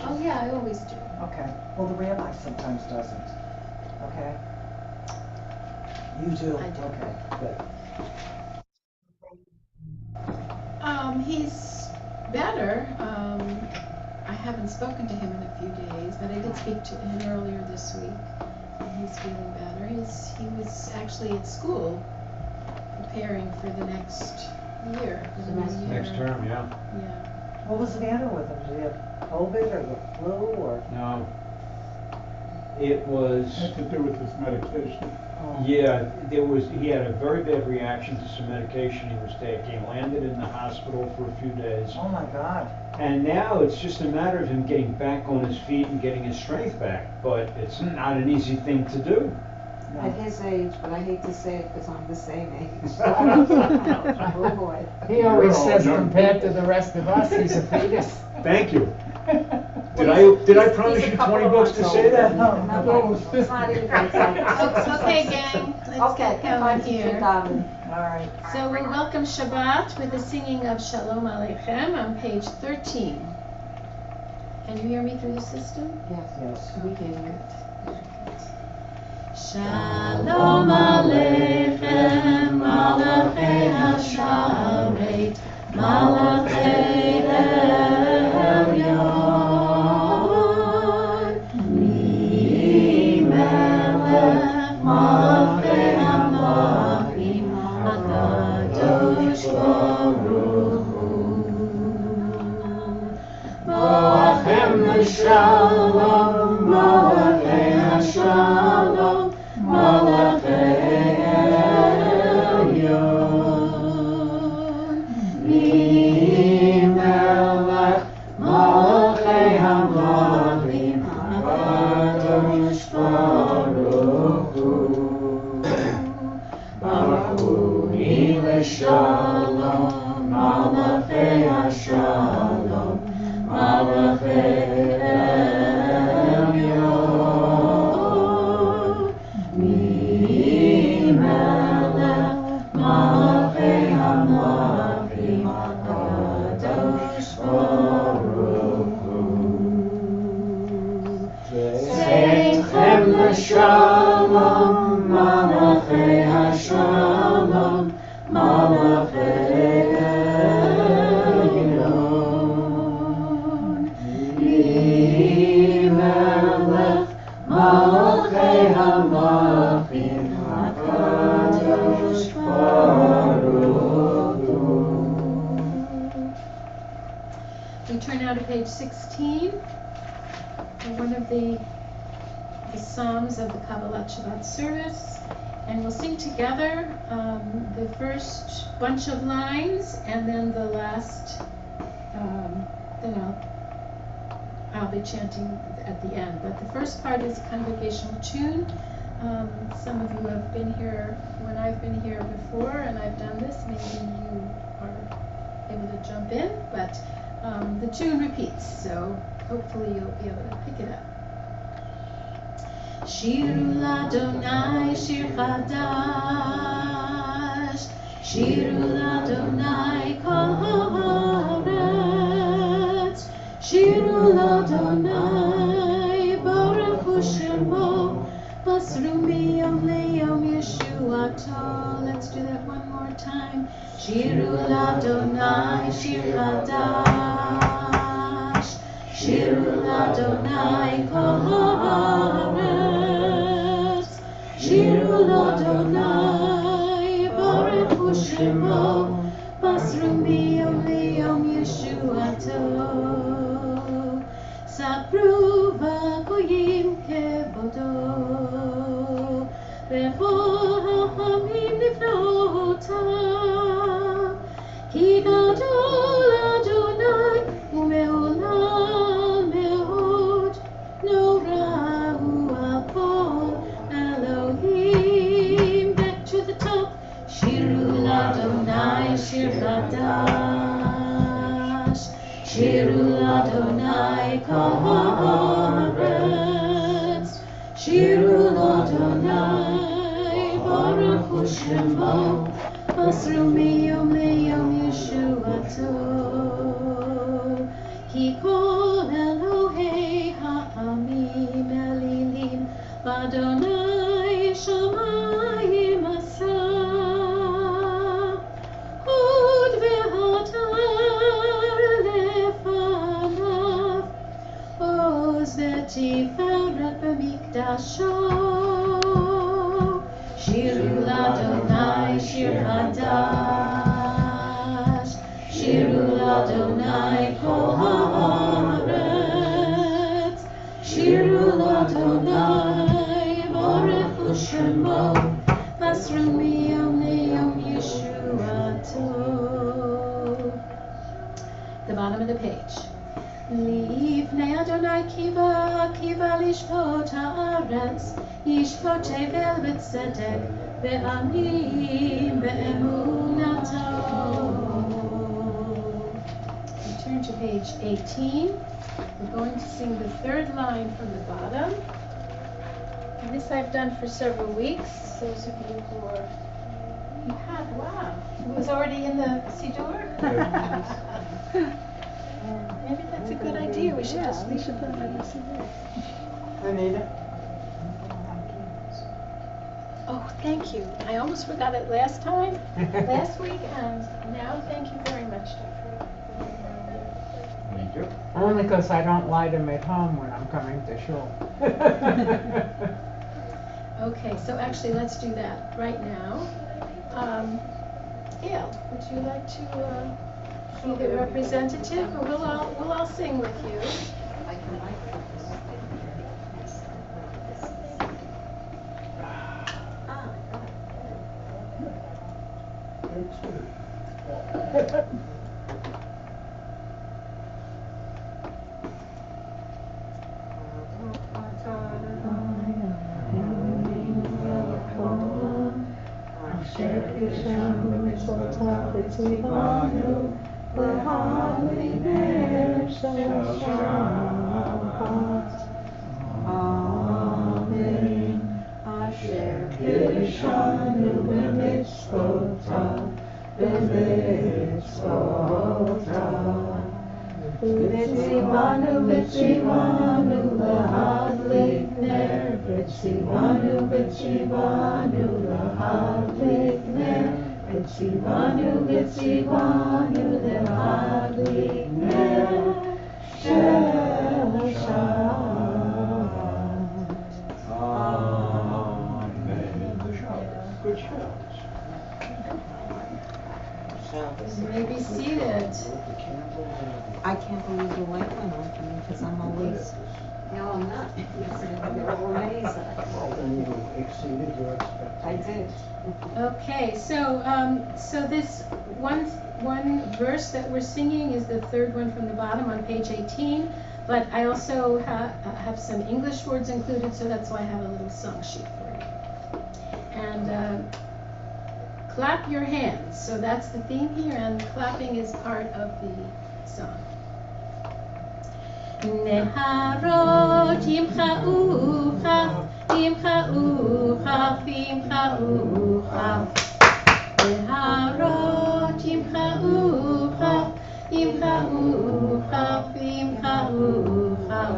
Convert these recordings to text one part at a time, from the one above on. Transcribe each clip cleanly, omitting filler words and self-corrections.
Oh, yeah, I always do. Okay. Well, the rabbi sometimes doesn't. Okay. You do? I do. Okay, good. He's better. I haven't spoken to him in a few days, but I did speak to him earlier this week, and he's feeling better. He was actually at school preparing for the next year. For the new year. Next term, yeah. Yeah. What was the matter with him? Did he have COVID or the flu or? No. It was, Had to do with his medication. Oh. yeah, he had a very bad reaction to some medication he was taking. He landed in the hospital for a few days. Oh my God. And now it's just a matter of him getting back on his feet and getting his strength back. But it's not an easy thing to do. No. At his age, but I hate to say it because I'm the same age. Oh boy. He always You're all says young compared to people. the rest of us, he's a fetus. Thank you. Did I promise He's you a couple 20 of bucks to months say older. that? And I'm like, it's not even Okay, gang, let's Okay, get going here. All right. So we'll welcome Shabbat with the singing of Shalom Aleichem on page 13. Can you hear me through the system? Yes, Yes. we can hear it. Shalom Aleichem, Malachei Hasharet, Malachei Elyon, Melech, Malachei Hamalachim, HaKadosh Baruch Hu. Boachem Shalom, Malachei Hashalom, Malachei Elyon, Melech, Malachei Hamalachim, HaKadosh Baruch Hu. Baruch Hu Shalom, Malachei Hashalom, Malachei Elyon, Melech, Malachei Hamalachim, HaKadosh Baruch Hu. Seichem l'shalom, Malachei Hashalom, Malachei Elyon, Melech, Malachei Hamalachim, HaKadosh Baruch Hu. We turn now to page 16, one of the Psalms of the Kabbalat Shabbat service, and we'll sing together the first bunch of lines, and then the last, then I'll be chanting at the end. But the first part is a congregational tune. Some of you have been here when I've been here before, and I've done this. Maybe you are able to jump in, but the tune repeats, so hopefully you'll be able to pick it up. Shiru l'Adonai shir chadash, Shiru l'Adonai kol haaretz, Shiru l'Adonai baruch hu shemo, basru miyom leyom yeshuato. Let's do that one more time. Shiru l'Adonai shir chadash, Shiru l'Adonai kol haaretz, Shiru l'Adonai baruch hu shemo, basru miyom leyom yeshuato. Sapru v'goyim kevodo, v'cho ha'amim niflotav, ki gadol Adonai u'me'olam me'od, norahu apol Elohim. Back to the top. Shiru l'Adonai shir chadash, Shiru l'Adonai kol haaretz, Shiru l'Adonai baruch hu shemo, basru miyom leyom yeshuato. Ki kol Elohim mikdasho. Shiru l'Adonai shir hadash. Shiru l'Adonai kol haaretz. Shiru l'Adonai barechu shemo. Vasru miyom leyom yeshuato. The bottom of the page. Lifnei Adonai kiva, kiva lishpot haaretz, yishpot tevel b'tzedek, ve'anim be'emunato. We turn to page 18. We're going to sing the third line from the bottom. And this I've done for several weeks. Those of you who are, you have, wow. It was already in the Siddur? Maybe that's a good idea. We should just leave it on the Siddur. Anita? Oh, thank you. I almost forgot it last week, and now thank you very much, Jeffrey. Thank you. Only 'cause I don't light them at home when I'm coming to shul. Okay, so actually, let's do that right now. Gail, would you like to be the representative, or we'll all sing with you? Amen. Asher kirshanu b'mitzvotav, b'mitzvotav. V'tzivanu lahadlik ner, v'tzivanu lahadlik ner, v'tzivanu lahadlik ner, shel Shabbat. Amen. Good shouts. You may be seated. I can't believe the light went on for me because I'm always. No, I'm not. You're amazing. Well, then you exceeded your expectations. I did. Okay, so this one verse that we're singing is the third one from the bottom on page 18. But I also have some English words included, so that's why I have a little song sheet for you. And clap your hands. So that's the theme here, and clapping is part of the song. Neharot yimcha'u chaf, yimcha'u chaf, yimcha'u chaf. Neharot yimcha'u chaf, yimcha'u chaf, yimcha'u chaf.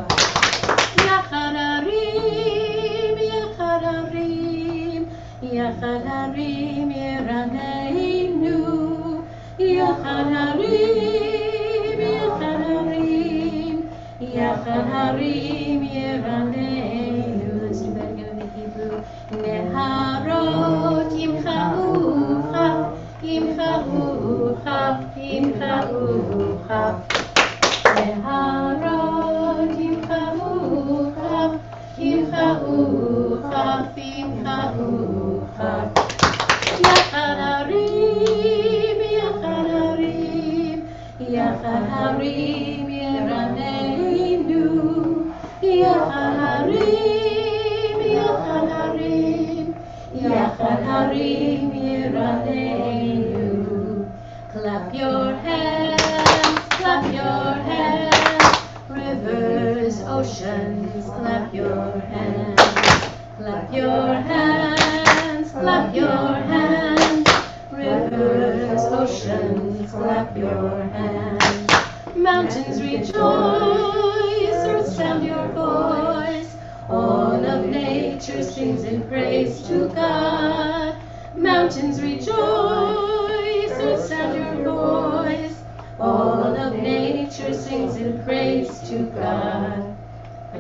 Yachad harim, yachad harim, yachad harim yeraneinu. Yachad harim, yachad harim, yachad harim yeraneinu. Let's do that again in the Hebrew. Neharot yimcha'u chaf, yimcha'u chaf, yimcha'u chaf. Neharot yimcha'u chaf, yimcha'u chaf, yimcha'u chaf. Yachad harim, yachad harim, yachad harim yeraneinu. Yachad harim, yachad harim, yachad harim yeraneinu. Clap your hands, clap your hands, rivers, oceans, clap your hands. Clap your hands, clap your hands, rivers, oceans, clap your hands. Mountains rejoice, earth sound your voice, all of nature sings in praise to God. Mountains rejoice, earth sound your voice, all of nature sings in praise to God. I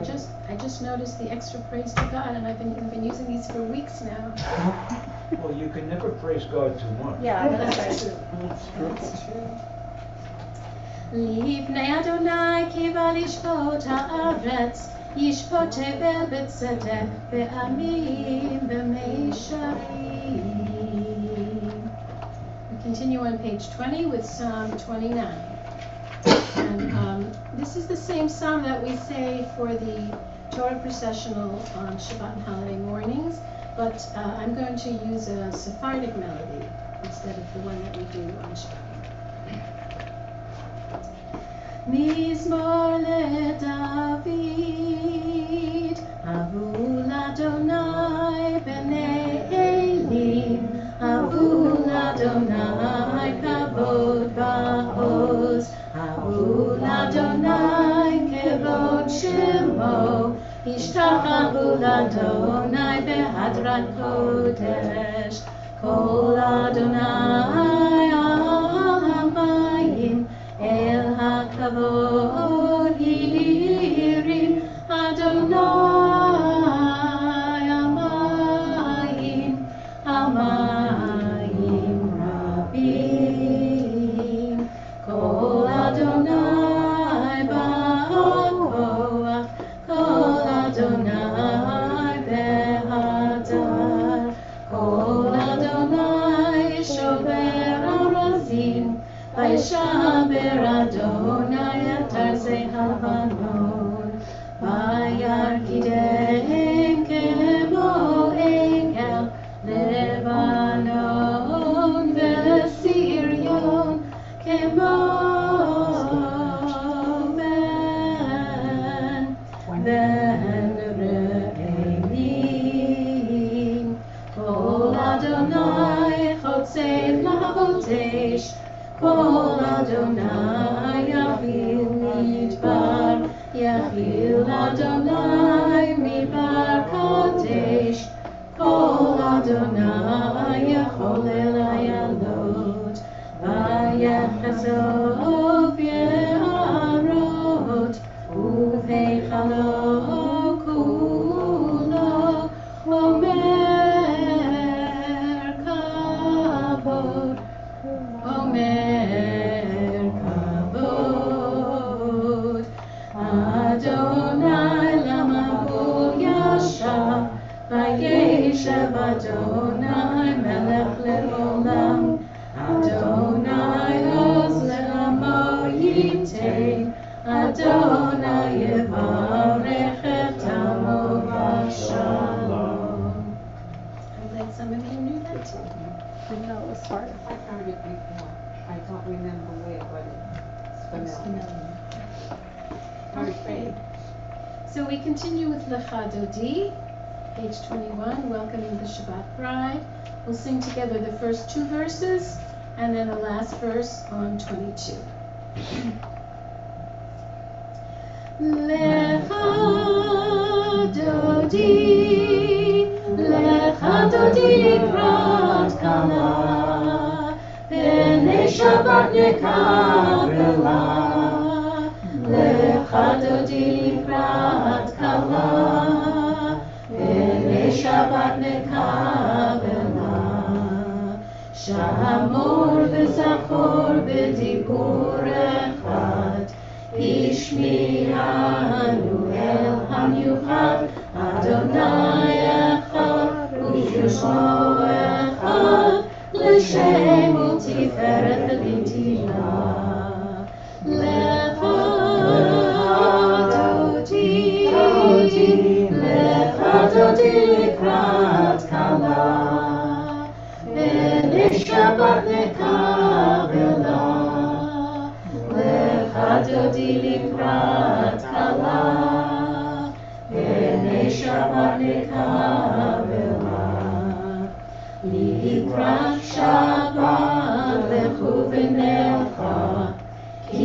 just noticed the extra praise to God, and I've been using these for weeks now. Well, you can never praise God too much. Yeah, that's true. That's true. לפני אדוני כי בא לשפוט הארץ, ישפוט הבל בצדק ועמים במישרים. We continue on page 20 with Psalm 29. And this is the same psalm that we say for the Torah processional on Shabbat and holiday mornings, but I'm going to use a Sephardic melody instead of the one that we do on Shabbat. מזמור לדוד, אבו לאדוני בני אלים, אבו לאדוני כבוד בעוז, אבו לאדוני כבוד שמו, השתחוו לאדוני בהדרת קודש, כל אדוני המים אל הכבוד הרים, אדוני המים, המים רבים, כל אדוני בכוח, כל אדוני בהדר, כל אדוני שובר ארזים, וישבר אדוני את ארזי הלבנון, וירקידם כמו עגל לבנון ולסיריון כמו בן רעמים. כל אדוני חוצב להבות אש, כל אדוני יחיל מדבר, יחיל אדוני מדבר קדש, כל אדוני יכול אל איילות, ויחשוף יערות, ובהיכלו כולו אומר כבוד, אומר כבוד. אדוני למבול ישב, וישב אדוני מלך לעולם, אדוני עוז לעמו ייתן, אדוני יברך את עמו בשלום. I'm glad some of you knew that too. Didn't know it was hard. I heard it before. I don't remember where, but it's familiar. Okay. So we continue with Lecha Dodi, page 21, welcoming the Shabbat bride. We'll sing together the first two verses and then the last verse on 22. Lecha Dodi, Lecha Dodi לקראת כלה, פני שבת נקבלה. Lecha Dodi לקראת כלה, פני שבת נקבלה. שמור וזכור בדיבור אחד, השמיענו אל המיוחד, אדוני אחד ושמו אחד, לשם ולתפארת ולנתינה. Lecha Dodi, Lecha Dodi לקראת כלה, פני שבת נקבלה. Lecha Dodi לקראת כלה, פני שבת נקבלה. לקראת שבת לכו ונלכה, כי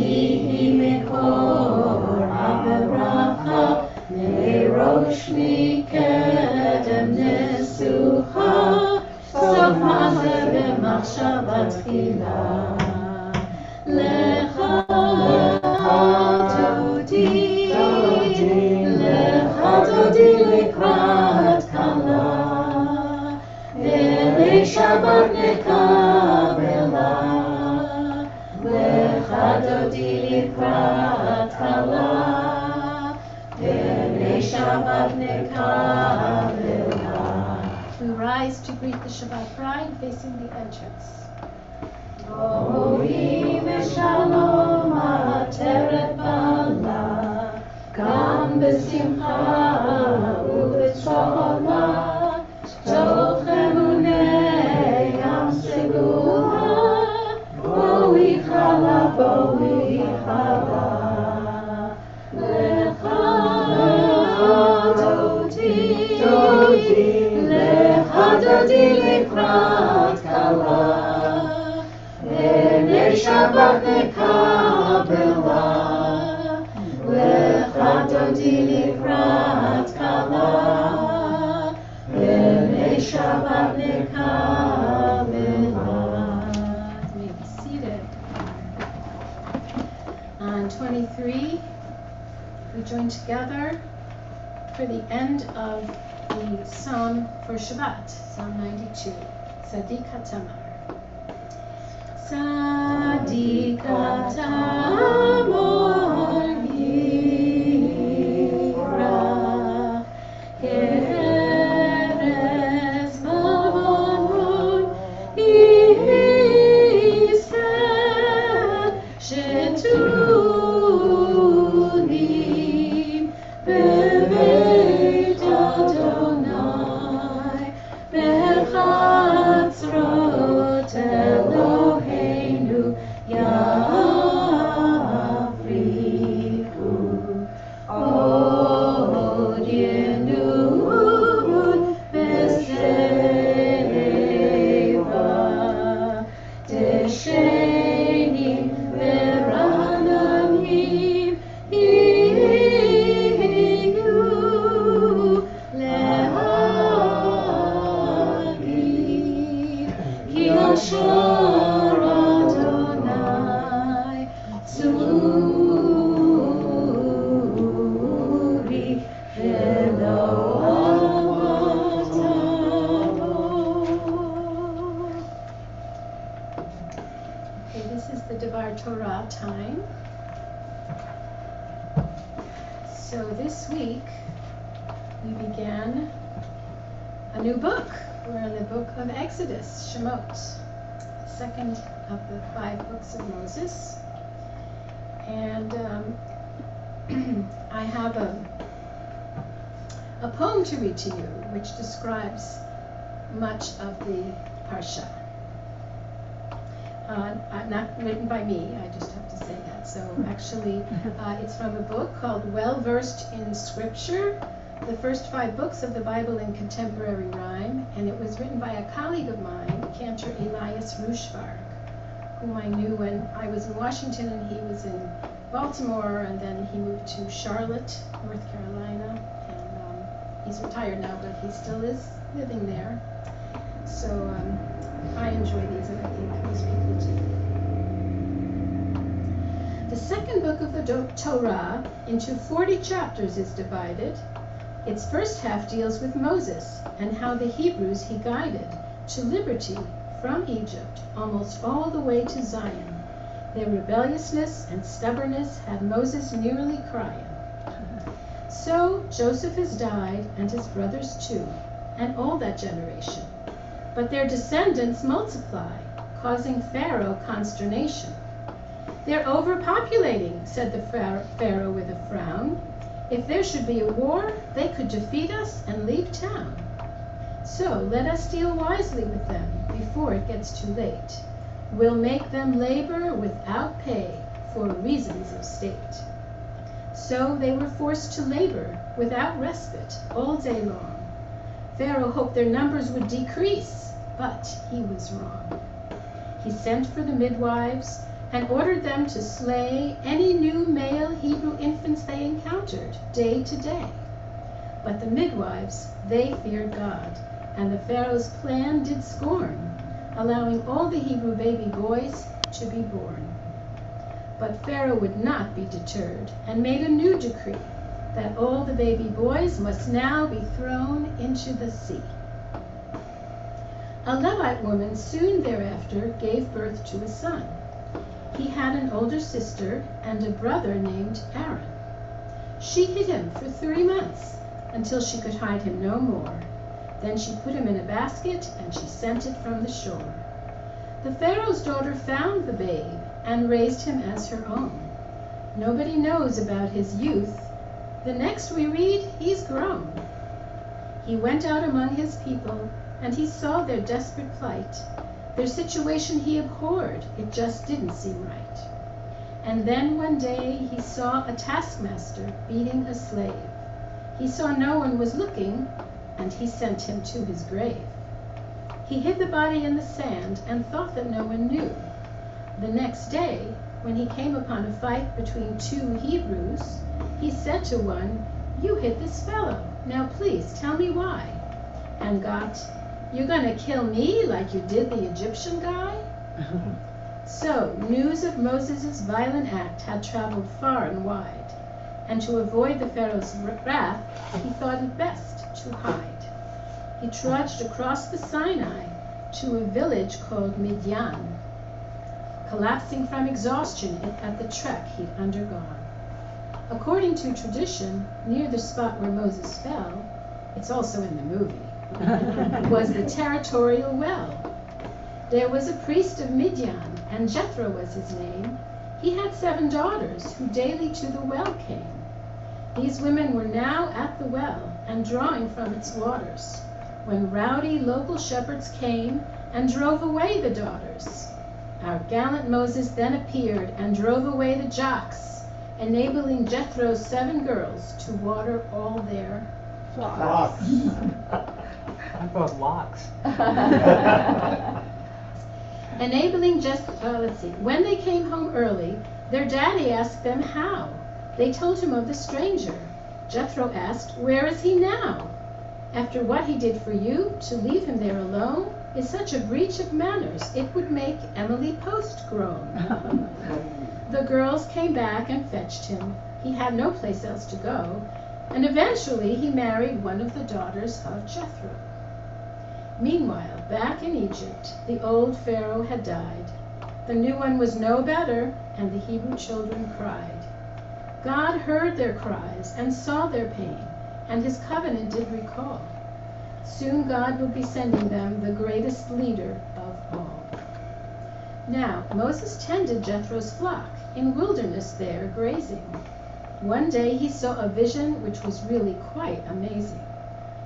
היא מקור הברכה, מראש מקדם נסוכה, סוף מעשה במחשבה תחילה. Lecha Dodi, Shabbat nekabela, lecha dodi likrat kala, b'nei Shabbat nekabela. We rise to greet the Shabbat bride facing the entrance. Boi v'shalom ateret bala, gam b'simcha u'b'tzora, toch emunei am segula, boi chala, lecha dodi likrat kala, b'nei Shabbat nekabela, lecha dodi likrat kala, b'nei Shabbat nekabela. You may be seated. On 23, we join together for the end of the Psalm for Shabbat, Psalm 92, Tzadik HaTamar. Tzadik HaTamar Yifrach, Ke'erez Bavon Yisrael, Shetunim Bebeit Adonai, Bechatzrot Eloheinu Yafriku, Od Yenun B'Seva, Deshenim V'Ranamim Yiyu Lehagid, Ki Asher Adonai Tzuri V'lo Avotavo. Okay, this is the Devar Torah time. So this week we began a new book. We're in the book of Exodus, Shemot, the second of the 5 books of Moses. And I have a poem to read to you which describes much of the Parsha. Not written by me, I just have to say that. So actually, it's from a book called Well Versed in Scripture, the first 5 books of the Bible in contemporary rhyme, and it was written by a colleague of mine, Cantor Elias Rushvarg, whom I knew when I was in Washington and he was in Baltimore, and then he moved to Charlotte, North Carolina, and he's retired now, but he still is living there. So I enjoy these, and I think most people do. The second book of the Torah into 40 chapters is divided. Its first half deals with Moses and how the Hebrews he guided to liberty from Egypt almost all the way to Zion. Their rebelliousness and stubbornness had Moses nearly crying. So Joseph has died, and his brothers too, and all that generation. But their descendants multiply, causing Pharaoh consternation. "They're overpopulating," said the Pharaoh with a frown. "If there should be a war, they could defeat us and leave town. So let us deal wisely with them before it gets too late. We'll make them labor without pay for reasons of state." So they were forced to labor without respite all day long. Pharaoh hoped their numbers would decrease, but he was wrong. He sent for the midwives and ordered them to slay any new male Hebrew infants they encountered day to day. But the midwives, they feared God, and the Pharaoh's plan did scorn, allowing all the Hebrew baby boys to be born. But Pharaoh would not be deterred and made a new decree that all the baby boys must now be thrown into the sea. A Levite woman soon thereafter gave birth to a son. He had an older sister and a brother named Aaron. She hid him for 3 months until she could hide him no more. Then she put him in a basket and she sent it from the shore. The Pharaoh's daughter found the babe and raised him as her own. Nobody knows about his youth. The next we read, he's grown. He went out among his people and he saw their desperate plight. Their situation he abhorred, it just didn't seem right. And then one day he saw a taskmaster beating a slave. He saw no one was looking, and he sent him to his grave. He hid the body in the sand and thought that no one knew. The next day, when he came upon a fight between 2 Hebrews, he said to one, "You hit this fellow. Now please tell me why." And got, "You're gonna kill me like you did the Egyptian guy?" So news of Moses' violent act had traveled far and wide, and to avoid the Pharaoh's wrath, he thought it best to hide. He trudged across the Sinai to a village called Midian, collapsing from exhaustion at the trek he'd undergone. According to tradition, near the spot where Moses fell, it's also in the movie, was the territorial well. There was a priest of Midian, and Jethro was his name. He had 7 daughters who daily to the well came. These women were now at the well and drawing from its waters, when rowdy local shepherds came and drove away the daughters. Our gallant Moses then appeared and drove away the jocks, enabling Jethro's 7 girls to water all their Flocks. I thought locks. When they came home early, their daddy asked them how. They told him of the stranger. Jethro asked, "Where is he now? After what he did for you, to leave him there alone is such a breach of manners, it would make Emily Post groan." The girls came back and fetched him. He had no place else to go, and eventually he married one of the daughters of Jethro. Meanwhile, back in Egypt, the old Pharaoh had died. The new one was no better, and the Hebrew children cried. God heard their cries and saw their pain, and his covenant did recall. Soon God would be sending them the greatest leader of all. Now Moses tended Jethro's flock in wilderness there grazing. One day he saw a vision which was really quite amazing.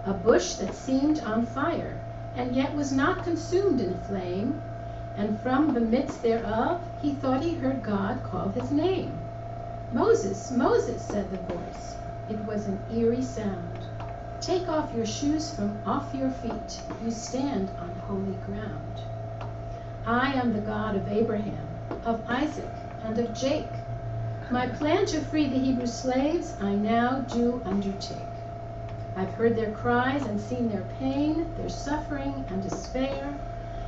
A bush that seemed on fire, and yet was not consumed in flame, and from the midst thereof he thought he heard God call his name. "Moses, Moses," said the voice. It was an eerie sound. "Take off your shoes from off your feet. You stand on holy ground. I am the God of Abraham, of Isaac, and of Jacob. My plan to free the Hebrew slaves I now do undertake. I've heard their cries and seen their pain, their suffering and despair,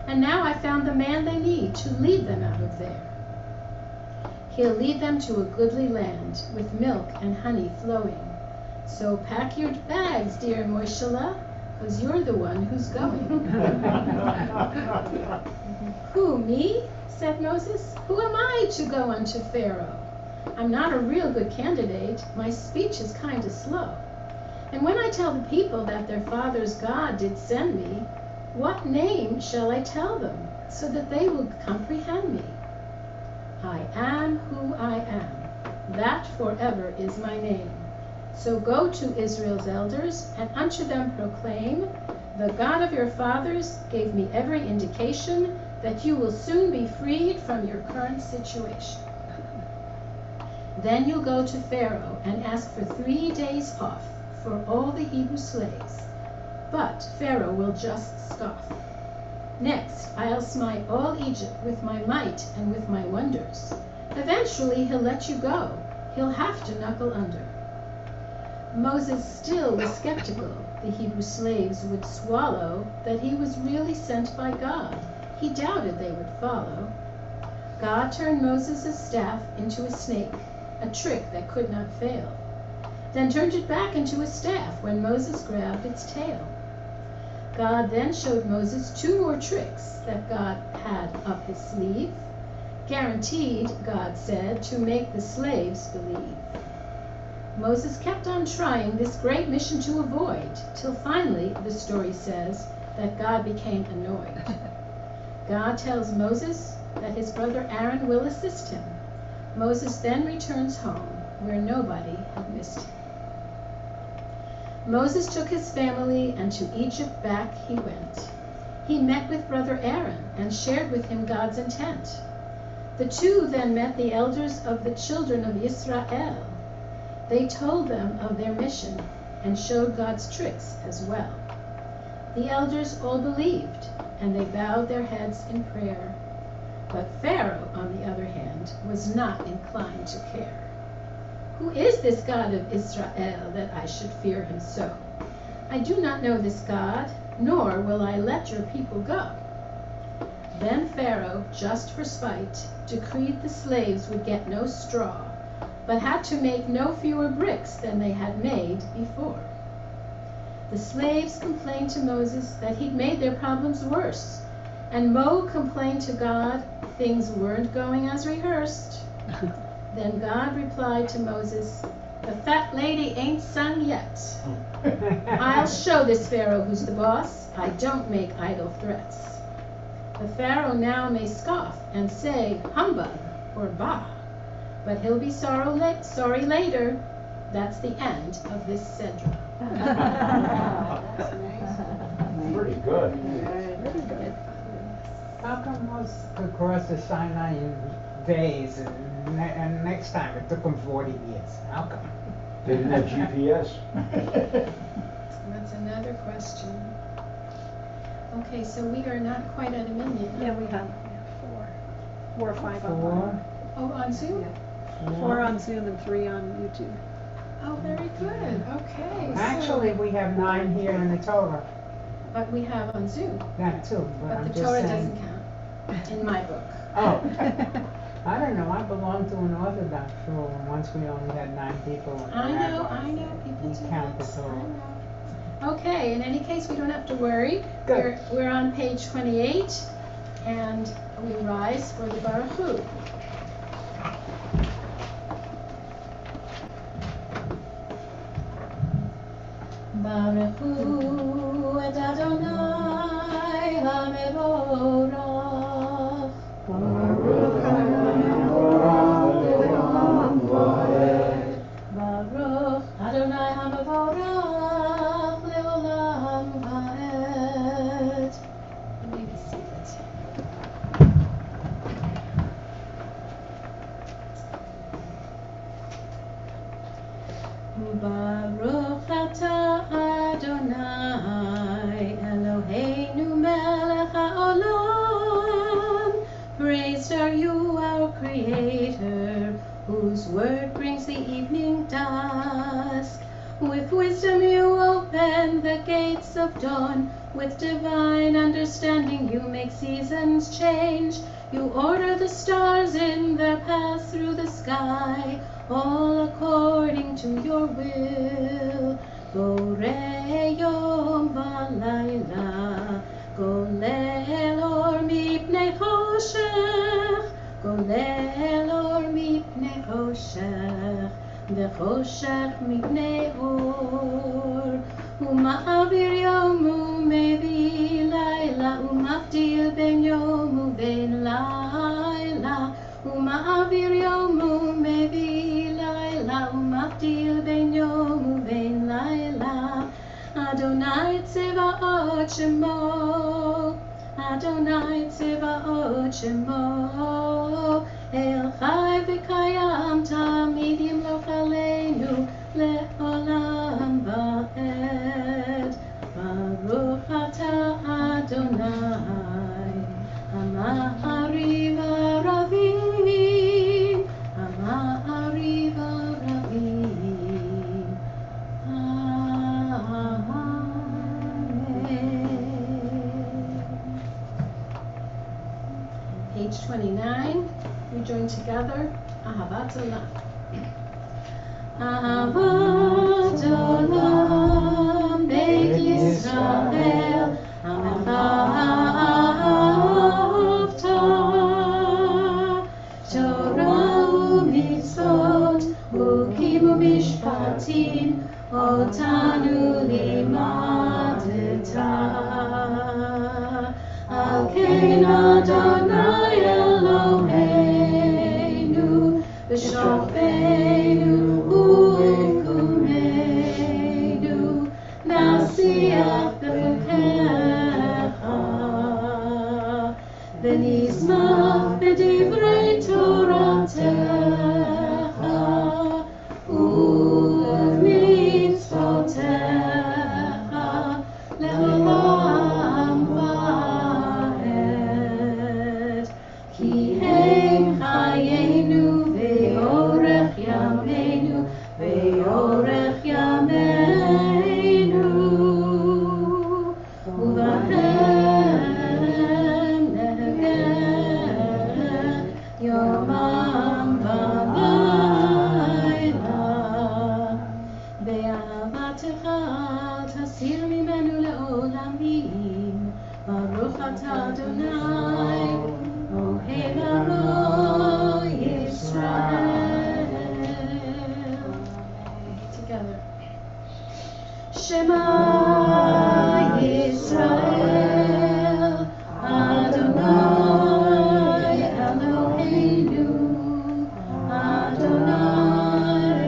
and now I found the man they need to lead them out of there. He'll lead them to a goodly land with milk and honey flowing. So pack your bags, dear Moishelah, 'cause you're the one who's going." "Who, me?" said Moses. "Who am I to go unto Pharaoh? I'm not a real good candidate. My speech is kind of slow. And when I tell the people that their father's God did send me, what name shall I tell them so that they will comprehend me? I am who I am. That forever is my name. So go to Israel's elders and unto them proclaim, the God of your fathers gave me every indication that you will soon be freed from your current situation. Then you'll go to Pharaoh and ask for 3 days off for all the Hebrew slaves, but Pharaoh will just scoff. Next, I'll smite all Egypt with my might and with my wonders. Eventually, he'll let you go. He'll have to knuckle under." Moses still was skeptical the Hebrew slaves would swallow that he was really sent by God. He doubted they would follow. God turned Moses' staff into a snake, a trick that could not fail, then turned it back into a staff when Moses grabbed its tail. God then showed Moses 2 more tricks that God had up his sleeve, guaranteed, God said, to make the slaves believe. Moses kept on trying this great mission to avoid, till finally, the story says, that God became annoyed. God tells Moses that his brother Aaron will assist him. Moses then returns home, where nobody had missed him. Moses took his family, and to Egypt back he went. He met with brother Aaron and shared with him God's intent. The two then met the elders of the children of Israel. They told them of their mission and showed God's tricks as well. The elders all believed, and they bowed their heads in prayer. But Pharaoh, on the other hand, was not inclined to care. Who is this God of Israel that I should fear him so? I do not know this God, nor will I let your people go. Then Pharaoh, just for spite, decreed the slaves would get no straw, but had to make no fewer bricks than they had made before. The slaves complained to Moses that he'd made their problems worse, and Mo complained to God things weren't going as rehearsed. Then God replied to Moses, "The fat lady ain't sung yet. I'll show this Pharaoh who's the boss. I don't make idle threats." The Pharaoh now may scoff and say humbug or bah, but he'll be sorry later. That's the end of this Sedra. That's nice. Pretty good. Pretty good. How come Moses could cross the Sinai in days and next time it took him 40 years? How come? They didn't have GPS. That's another question. Okay, so we are not quite at a minute. Yeah, we have 4 or 5 on Four? mine. Oh, on Zoom? 4 on Zoom and 3 on YouTube. Oh, very good. Okay. so- Actually, we have 9 here in the Torah. But we have on Zoom. That too, but But I'm the just Torah saying. doesn't count in my book. Oh, I don't know. I belong to an Orthodox shul, and once we only had 9 people. and the I know, rabbi people said do we count that. the I Torah. know. Okay, in any case, we don't have to worry. Good. We're on page 28, and we rise for the Baruch Hu. Baruch Hu et Adonai HaMevorach. Baruch Adonai HaMevorach leolam vaed. You may be seated. Baruch atah Adonai Eloheinu melech haolam. Praised are you, our Creator, whose word brings the evening dusk. With wisdom you open the gates of dawn. With divine understanding you make seasons change. You order the stars in their path through the sky, all according to your will. Borei yom v'layla, golel or mipnei choshech, golel or mipnei choshech, v'choshech mipnei or. Uma'avir yom u'mevi layla, umavdil ben yom u'ben layla. Uma'avir yom u'mevi layla, umavdil ben yom u'ben layla. Adonai tzevaot shemo, Adonai tzevaot shemo. El chai v'kayam tamid yimloch aleinu le'olam va'ed. Baruch atah Adonai, Ama'ariv aravim, Ama'ariv aravim. Amen. Page 29, we join together, Ahavat Olam. Ahavat Olam, Beit Yisrael, משפטים אותנו לימדת. על כן אדוני אלוהינו ושופטנו וקומנו נשיח בחוקיך ונשמח בדברי תורתך ובמצוותיך לעולם ועד. כי הם חיינו ואורך ימינו ואורך ימינו ובהם נהגה יומם ולילה. באהבתך אל תסיר ממנו לעולמים. ברוך אתה אדוני אוהב עמו ישראל. Together. Shema Yisrael Adonai Eloheinu Adonai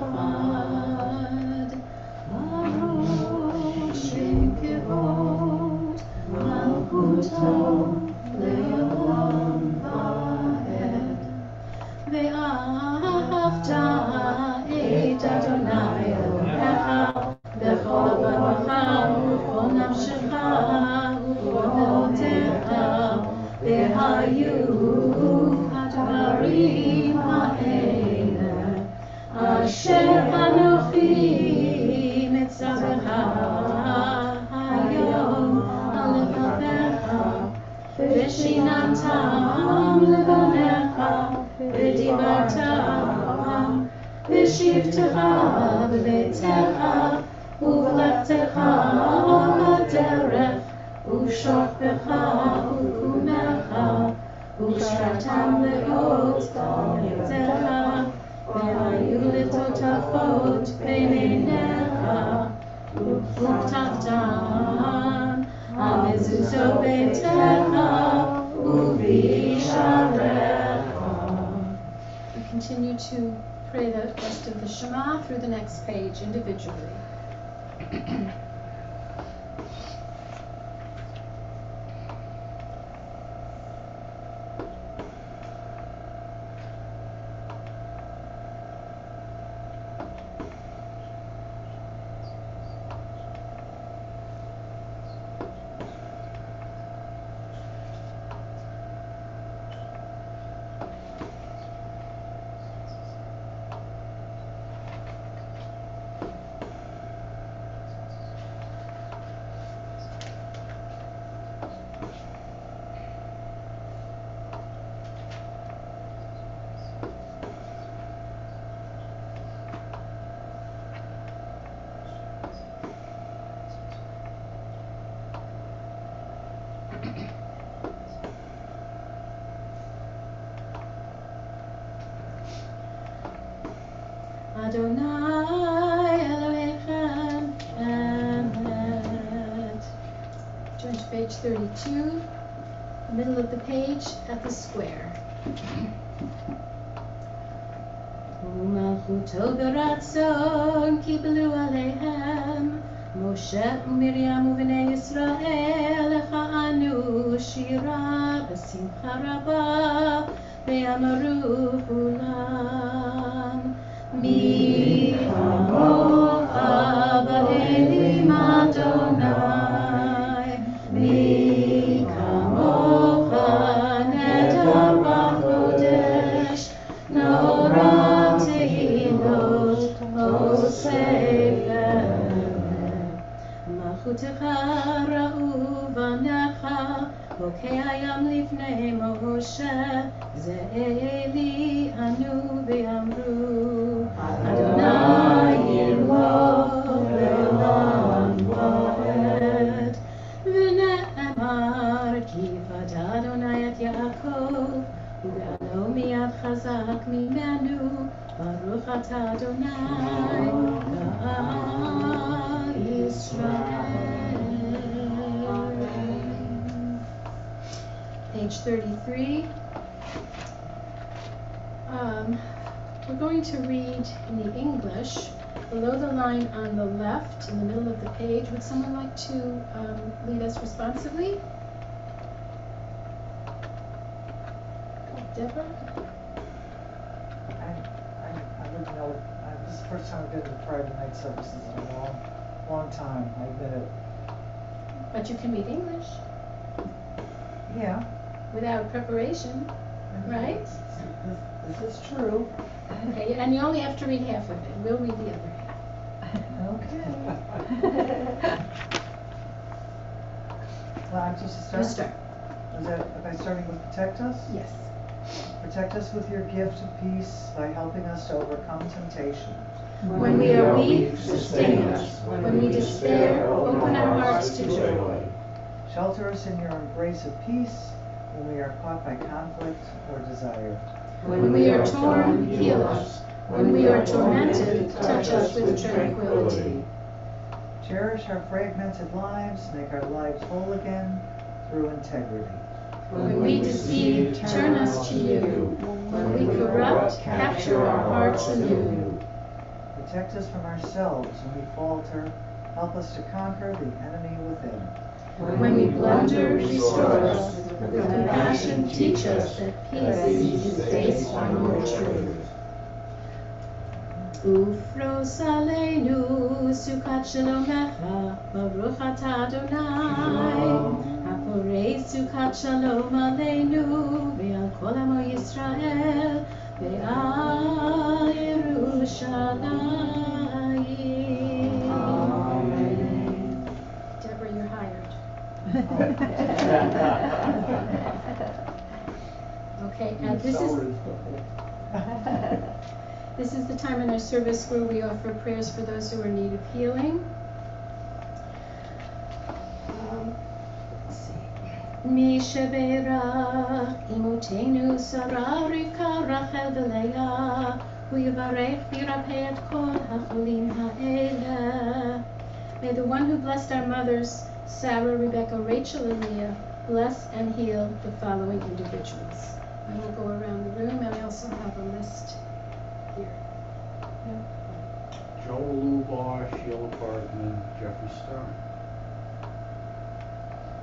Echad. Baruch Shem Kevod Malchuto Le'olam Va'ed. ואהבת את אדוני אלוהיך בכל לבבך ובכל נפשך ובכל מאודך. והיו הדברים האלה אשר אנוכי מצווך היום על לבביך ושיננתם לבניך ודיברתם בשבתך בביתך ובלכתך בדרך ושוכבך וקומך ושרתם לאות בביתך והיו לטוטפות בין עיניך ופתחתם על מזוזות ביתך ובשעריך. Continue to pray the rest of the Shema through the next page individually. Adonai Elohechem Emet. Turn to page 32, middle of the page at the square. ומלכותו ברצון קיבלו עליהם משה ומרים ובני ישראל לכהנו שירה בשמחה רבה ואמרו כולם מי כמוך באלים אדוני מי כמוך נדר בקודש נורא תהילות עושה מלכותך ראו בניך בוקע ים לפני משה זה אלי אנו ואמרו אדוני ימלוך לעולם ועד ונאמר כי פדה אדוני את יעקב ובעלו מיד חזק ממנו ברוך אתה אדוני Page 33. We're going to read in the English below the line on the left in the middle of the page. Would someone like to lead us responsibly? Deborah? I wouldn't know, this is the first time I've been to Friday night services in a long time, I admit it. But you can read English Yeah. without preparation, right? This is true. Okay, and you only have to read half of it. We'll read the other half. Okay. Well, I'm supposed to start? You start. Am I starting with protect us? Yes. Protect us with your gift of peace by helping us to overcome temptation. When we are weak, sustain us. When we despair, open our hearts to joy. Shelter us in your embrace of peace when we are caught by conflict or desire. When we are torn, heal us. When we are tormented, touch us with tranquility. Cherish our fragmented lives, make our lives whole again through integrity. When we deceive, turn us to you. When we corrupt, capture our hearts anew. Protect us from ourselves when we falter. Help us to conquer the enemy within. When we blunder, restore us. With compassion, teach us that peace is based on your truth. Ufros aleinu sukat shalomecha, baruch atah Adonai. Haporei sukat shalom aleinu, ve'al kol amo Yisrael, ve'al Yerushalayim. Deborah, you're hired. Okay, and this is the time in our service where we offer prayers for those who are in need of healing. Let's see. Mi sheberach imotenu Sarah Rivka Rachel v'Leah hu yivarech v'yirapeh et kol hacholim ha'eleh. May the one who blessed our mothers, Sarah, Rebecca, Rachel, and Leah, bless and heal the following individuals. I will go around the room, and I also have a list here. Joel Lubar, Sheila Bergman, Jeffrey Stern.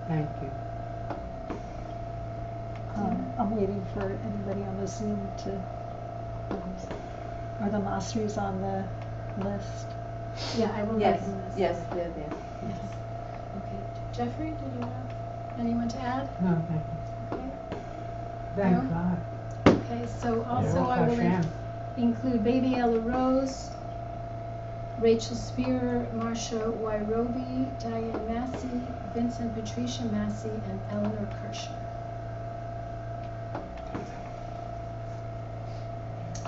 Thank you. I'm waiting for anybody on the Zoom to, are the Masris on the list? Yeah, I will Yes, write the list. yes, they're there. Yes. Okay. Jeffrey, did you have anyone to add? No, thank you. Okay. Thank No? God. Okay, so also I will Hashem. include Baby Ella Rose, Rachel Spear, Marcia Wairobi, Diane Massey, Vincent Patricia Massey, and Eleanor Kirschner.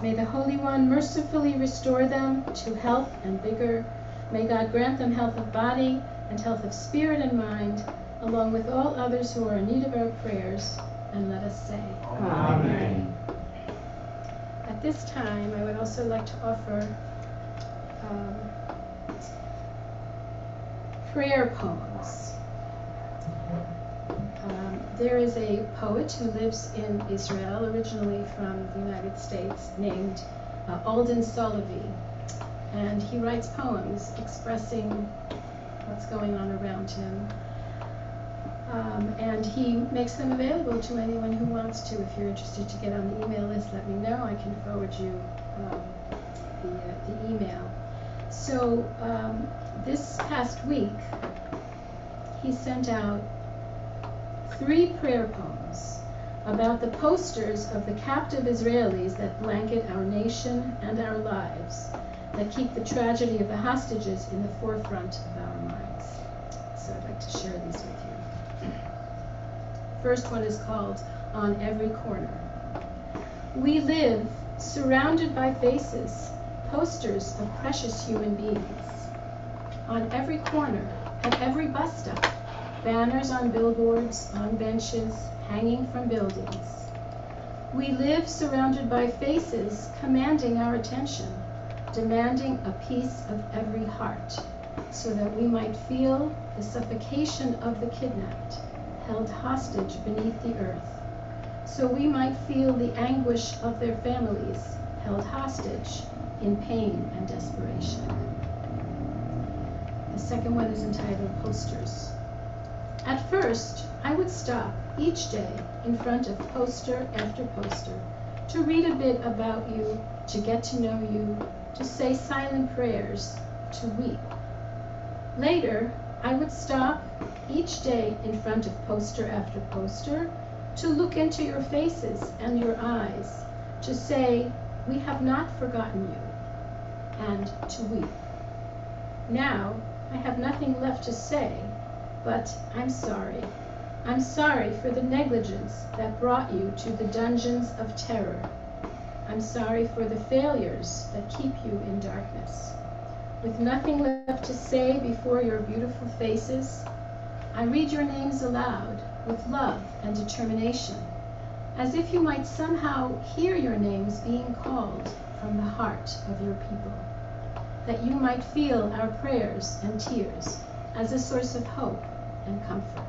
May the Holy One mercifully restore them to health and vigor. May God grant them health of body and health of spirit and mind, along with all others who are in need of our prayers. And let us say, Amen. At this time, I would also like to offer prayer poems. There is a poet who lives in Israel, originally from the United States, named Alden Solovey. And he writes poems expressing what's going on around him. And he makes them available to anyone who wants to. If you're interested to get on the email list, let me know. I can forward you the email. So this past week, he sent out 3 prayer poems about the posters of the captive Israelis that blanket our nation and our lives, that keep the tragedy of the hostages in the forefront of our minds. So I'd like to share these with you. First one is called On Every Corner. We live surrounded by faces, posters of precious human beings. On every corner, at every bus stop, banners on billboards, on benches, hanging from buildings. We live surrounded by faces commanding our attention, demanding a piece of every heart. so that we might feel the suffocation of the kidnapped, held hostage beneath the earth, so we might feel the anguish of their families, held hostage in pain and desperation. The second one is entitled Posters. At first, I would stop each day in front of poster after poster to read a bit about you, to get to know you, to say silent prayers, to weep. Later, I would stop each day in front of poster after poster to look into your faces and your eyes, to say, "We have not forgotten you," and to weep. Now, I have nothing left to say, but I'm sorry. I'm sorry for the negligence that brought you to the dungeons of terror. I'm sorry for the failures that keep you in darkness. With nothing left to say before your beautiful faces, I read your names aloud with love and determination, as if you might somehow hear your names being called from the heart of your people, that you might feel our prayers and tears as a source of hope and comfort.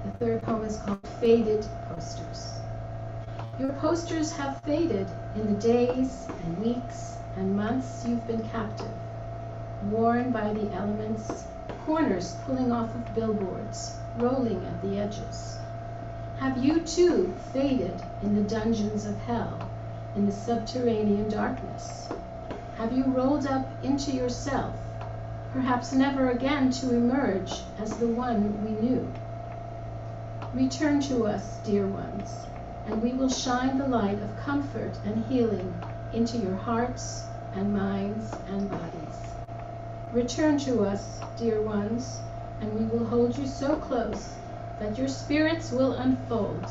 The third poem is called Faded Posters. Your posters have faded in the days and weeks and months you've been captive, worn by the elements, corners pulling off of billboards, rolling at the edges. Have you too faded in the dungeons of hell, in the subterranean darkness? Have you rolled up into yourself, perhaps never again to emerge as the one we knew? Return to us, dear ones, and we will shine the light of comfort and healing into your hearts and minds and bodies. Return to us, dear ones, and we will hold you so close that your spirits will unfold,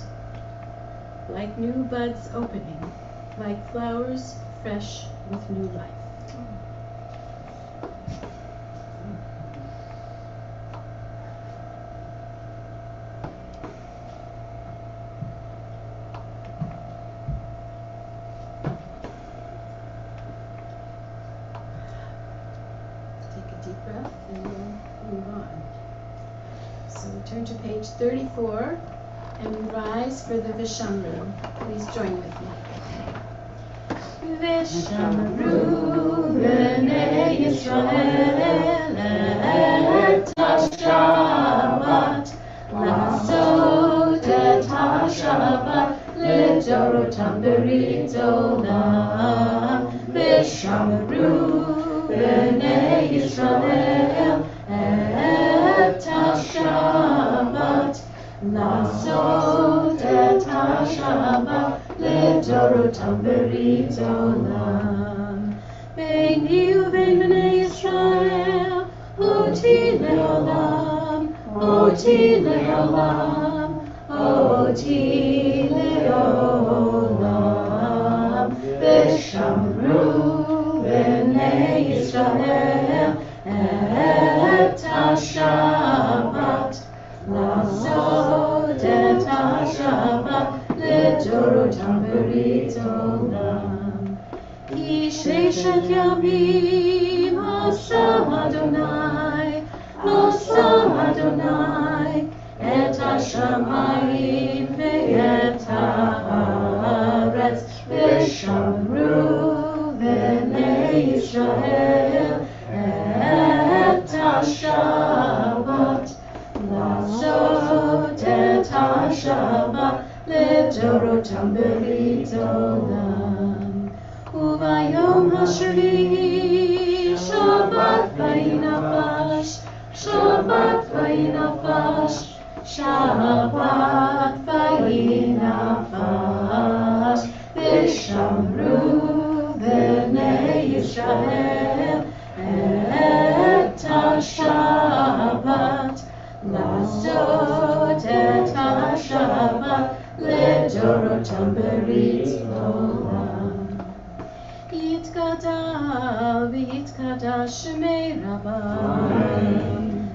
like new buds opening, like flowers fresh with new life. Deep breath and we'll move on. So we turn to page 34 and we rise for the Vishamru. Please join with me. Vishamru B'nei Yisrael et Shabbat Lasot et Shabbat Lidorotam Berit Olam Vishamru B'nei Yisrael et Shabbat Lasot et Shabbat Lidorotam Berit Olam Beini uvein B'nei Yisrael Oti le'olam Oti le'olam Oti le'olam Vishamru B'nei Yisrael et Shabbat Lasot et Shabbat Lidorotam Berit Olam Ki sheshet yamim asa Adonai et hashamayim ve'et haaretz Vishamru B'nei Yisrael et Shabbat Lasot et Shabbat Lidorotam Berit Olam Uvayom hashvi'i Shabbat vayinafash Shabbat vayinafash Shabbat vayinafash Vishamru B'nei Yisrael et Shabbat Lasot et Shabbat Lidorotam Berit Olam Yitkadal v'yitkadash Shemei Rabbi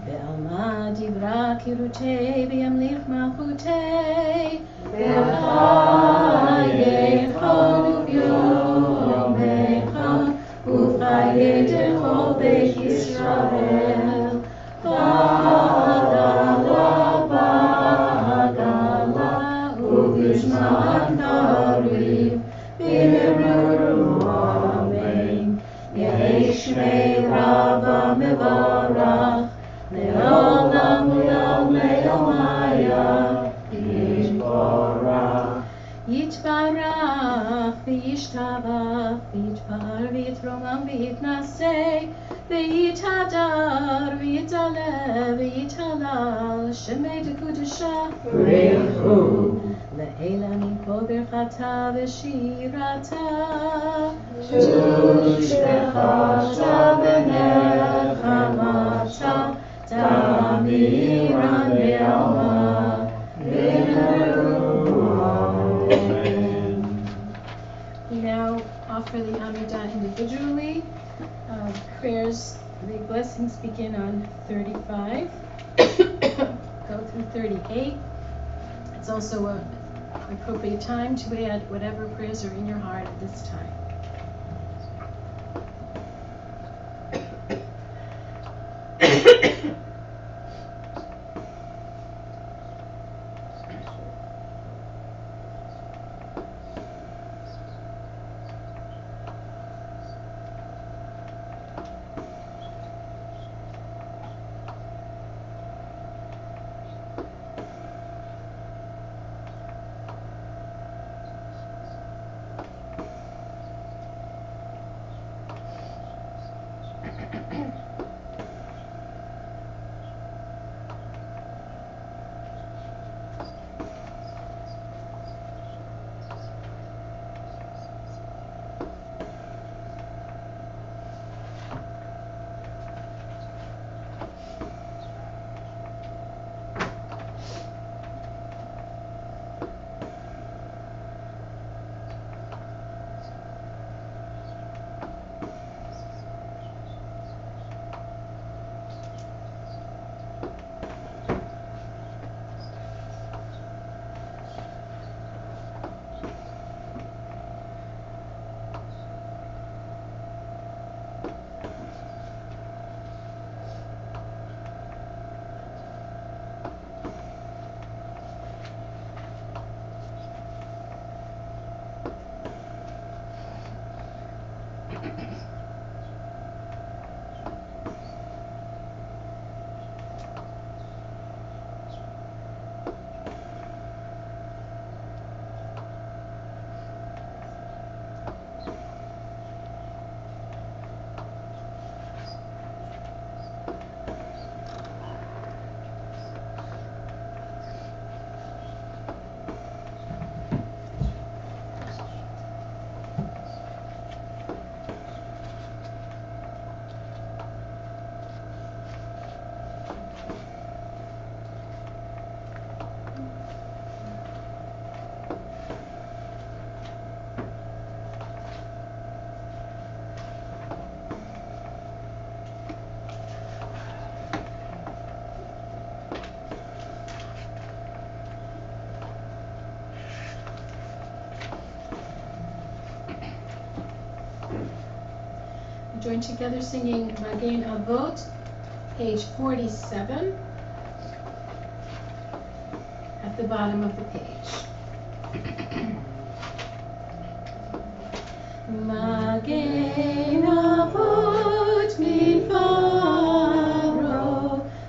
Be'alma divra kirutei Be'amlich malchutei Be'chayechon u'b'yom echon Chaye Dechol Beit Yisrael, Ba'adala, Ba'agala, Ubizman Kariv, B'Meru Amen. Yesh Me'rava Mevarach, Le'olam Le'olam Le'omaya, Yitbarach. Yitbarach v'yishtabach v'yitpar v'yitromam v'yitnaseh v'yitadar v'yitalev v'yitalal shemei dekudusha v'rechu le'ela mimko berchata v'shirata tushbechata v'nechamata tamiran be'alma we now offer the Amidah individually. Prayers, the blessings begin on 35, go through 38. It's also an appropriate time to add whatever prayers are in your heart at this time. Join together singing Magen Avot, page 47, at the bottom of the page. Magen Avot mifaro,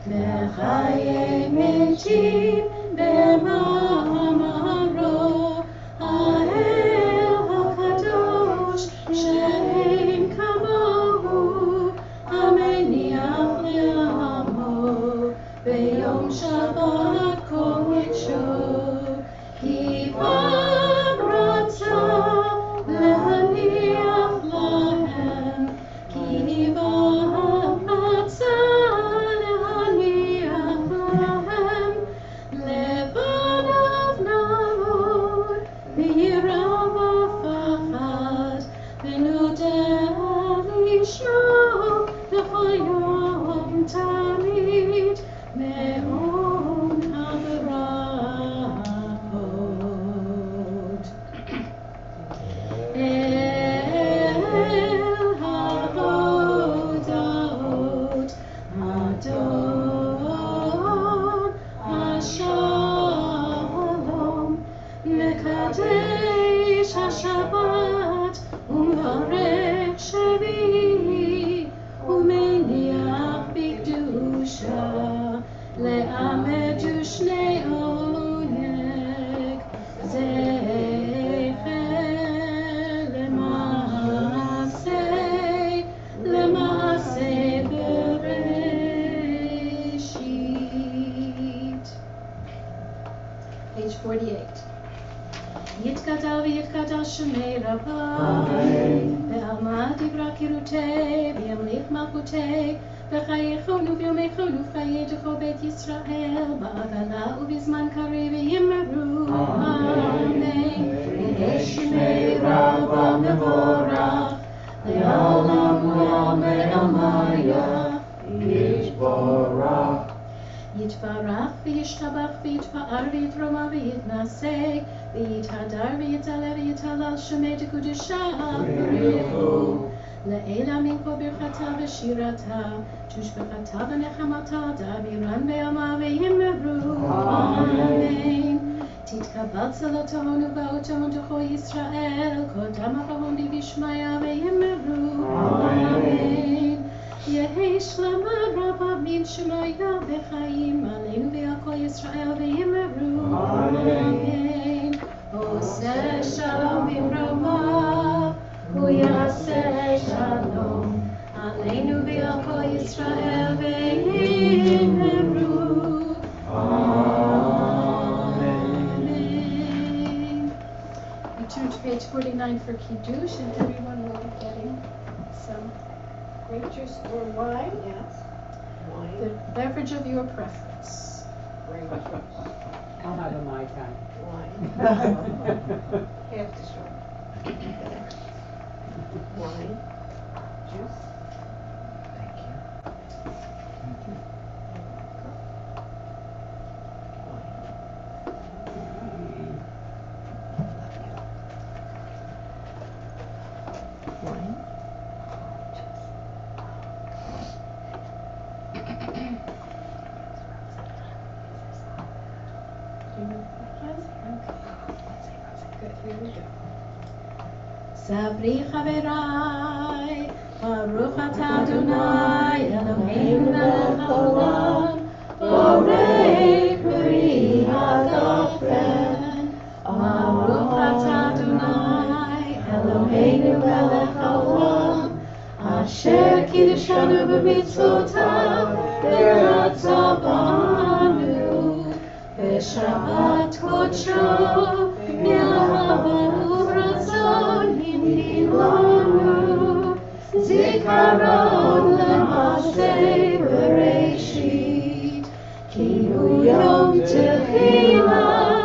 mechaye metim b'ma'amaro, ha'el hakadosh she'en kamohu, המניח לעמו ביום שבת קודשו, כי פעם רצה להניח להם, כי פעם רצה להניח להם, לבניו נעמוד ביראה ופחד, ונודה לשמו בכל יום תמיד מאון הברכות. אל הבא ויתקדש שמי רבה. בעלמא דברה קירותי, וימליך מלכותי, וחייכונו ויומכונו חיי דכו בית ישראל, בהגנה ובזמן קריב ויאמרו אמן. יהי שמי רבה מבורך, לעולם ועלמא יתברך. יתברך וישתבח ויתפאר ויתרומם ויתנשא ויתהדר ויתעלה ויתהלל שמי דקדושה בריחו. לעילה מכל ברכתה ושירתה, תושבחתה ונחמתה, דאבירן בעלמא ויאמרו אמן. תתקבל צלתון ובאותון דכו ישראל, קודם אברהם דבשמיא ויאמרו אמן. יהי שלמה רבה מן שמיה וחיים עלינו ועל כל ישראל ויאמרו אמן. עושה שלום במרומיו, הוא יעשה שלום עלינו ועל כל ישראל ויאמרו amen. We turn to page 49 for Kiddush, and everyone will be getting some grape juice or wine. Yes. The beverage of your preference. I'll have a Mai Tai. Half the straw. Wine, juice. Thank you. Wine. Good, here we go. Sabri חבריי, ברוך אתה אדוני, אלוהינו מלך העולם, בורא פרי הגפן. ברוך אתה אדוני, אלוהינו מלך העולם, אשר קידשנו במצוותיו, ורצה בנו, בשבת קודשו, מאהבה וברצון הנהיג לנו, זיכרון למעשה בראשית, כי הוא יום תחילה